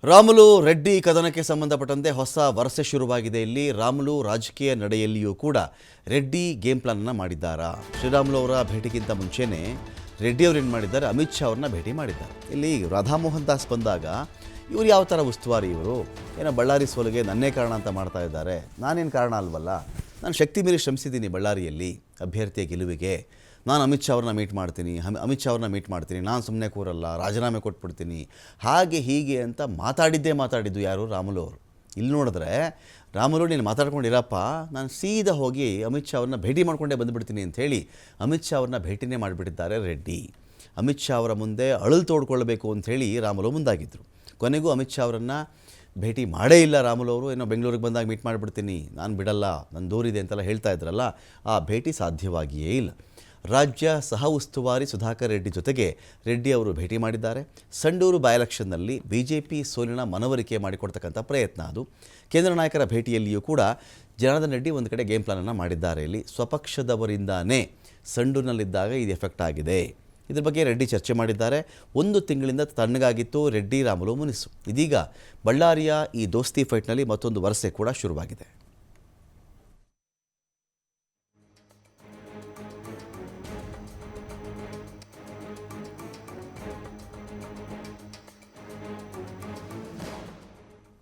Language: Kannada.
ರಾಮುಲು ರೆಡ್ಡಿ ಕದನಕ್ಕೆ ಸಂಬಂಧಪಟ್ಟಂತೆ ಹೊಸ ವರಸೆ ಶುರುವಾಗಿದೆ. ಇಲ್ಲಿ ರಾಮುಲು ರಾಜಕೀಯ ನಡೆಯಲ್ಲಿಯೂ ಕೂಡ ರೆಡ್ಡಿ ಗೇಮ್ ಪ್ಲಾನ್ ಮಾಡಿದ್ದಾರಾ? ಶ್ರೀರಾಮುಲು ಅವರ ಭೇಟಿಗಿಂತ ಮುಂಚೆನೇ ರೆಡ್ಡಿ ಅವರು ಏನು ಮಾಡಿದ್ದಾರೆ, ಅಮಿತ್ ಶಾ ಅವ್ರನ್ನ ಭೇಟಿ ಮಾಡಿದ್ದಾರೆ. ಇಲ್ಲಿ ರಾಧಾಮೋಹನ್ ದಾಸ್ ಬಂದಾಗ ಇವರು ಯಾವ ಥರ ಉಸ್ತುವಾರಿ, ಇವರು ಏನೋ ಬಳ್ಳಾರಿ ಸೋಲಿಗೆ ನನ್ನೇ ಕಾರಣ ಅಂತ ಮಾಡ್ತಾ ಇದ್ದಾರೆ. ನಾನೇನು ಕಾರಣ ಅಲ್ವಲ್ಲ, ನಾನು ಶಕ್ತಿ ಮೀರಿ ಶ್ರಮಿಸಿದ್ದೀನಿ ಬಳ್ಳಾರಿಯಲ್ಲಿ ಅಭ್ಯರ್ಥಿಯ ಗೆಲುವಿಗೆ. ನಾನು ಅಮಿತ್ ಶಾ ಅವ್ರನ್ನ ಮೀಟ್ ಮಾಡ್ತೀನಿ, ನಾನು ಸುಮ್ಮನೆ ಕೂರಲ್ಲ, ರಾಜೀನಾಮೆ ಕೊಟ್ಬಿಡ್ತೀನಿ, ಹಾಗೆ ಹೀಗೆ ಅಂತ ಮಾತಾಡಿದ್ದು ಯಾರು? ರಾಮುಲು ಅವರು. ಇಲ್ಲಿ ನೋಡಿದ್ರೆ ರಾಮುಲು ನೀನು ಮಾತಾಡ್ಕೊಂಡಿರಪ್ಪ, ನಾನು ಸೀದಾ ಹೋಗಿ ಅಮಿತ್ ಶಾ ಅವ್ರನ್ನ ಭೇಟಿ ಮಾಡ್ಕೊಂಡೇ ಬಂದುಬಿಡ್ತೀನಿ ಅಂಥೇಳಿ ಅಮಿತ್ ಶಾ ಅವ್ರನ್ನ ಭೇಟಿನೇ ಮಾಡಿಬಿಟ್ಟಿದ್ದಾರೆ ರೆಡ್ಡಿ. ಅಮಿತ್ ಶಾ ಅವರ ಮುಂದೆ ಅಳಲು ತೋಡ್ಕೊಳ್ಬೇಕು ಅಂಥೇಳಿ ರಾಮುಲು ಮುಂದಾಗಿದ್ದರು. ಕೊನೆಗೂ ಅಮಿತ್ ಶಾ ಅವರನ್ನು ಭೇಟಿ ಮಾಡೇ ಇಲ್ಲ ರಾಮುಲು ಅವರು. ಏನೋ ಬೆಂಗಳೂರಿಗೆ ಬಂದಾಗ ಮೀಟ್ ಮಾಡಿಬಿಡ್ತೀನಿ, ನಾನು ಬಿಡಲ್ಲ, ನನ್ನ ದೂರಿದೆ ಅಂತೆಲ್ಲ ಹೇಳ್ತಾ ಇದ್ರಲ್ಲ, ಆ ಭೇಟಿ ಸಾಧ್ಯವಾಗಿಯೇ ಇಲ್ಲ. ರಾಜ್ಯ ಸಹ ಉಸ್ತುವಾರಿ ಸುಧಾಕರ್ ರೆಡ್ಡಿ ಜೊತೆಗೆ ರೆಡ್ಡಿ ಅವರು ಭೇಟಿ ಮಾಡಿದ್ದಾರೆ. ಸಂಡೂರು ಬೈ ಎಲೆಕ್ಷನ್ನಲ್ಲಿ ಬಿಜೆಪಿ ಸೋಲಿನ ಮನವರಿಕೆ ಮಾಡಿಕೊಡ್ತಕ್ಕಂಥ ಪ್ರಯತ್ನ ಅದು. ಕೇಂದ್ರ ನಾಯಕರ ಭೇಟಿಯಲ್ಲಿಯೂ ಕೂಡ ಜನಾರ್ದನ್ ರೆಡ್ಡಿ ಒಂದು ಕಡೆ ಗೇಮ್ ಪ್ಲಾನನ್ನು ಮಾಡಿದ್ದಾರೆ. ಇಲ್ಲಿ ಸ್ವಪಕ್ಷದವರಿಂದಾನೇ ಸಂಡೂರಿನಲ್ಲಿದ್ದಾಗ ಇದು ಎಫೆಕ್ಟ್ ಆಗಿದೆ. ಇದ್ರ ಬಗ್ಗೆ ರೆಡ್ಡಿ ಚರ್ಚೆ ಮಾಡಿದ್ದಾರೆ. 1 ತಿಂಗಳಿಂದ ತಣ್ಣಗಾಗಿತ್ತು ರೆಡ್ಡಿ ರಾಮುಲು ಮುನಿಸು. ಇದೀಗ ಬಳ್ಳಾರಿಯ ಈ ದೋಸ್ತಿ ಫೈಟ್ನಲ್ಲಿ ಮತ್ತೊಂದು ವರಸೆ ಕೂಡ ಶುರುವಾಗಿದೆ.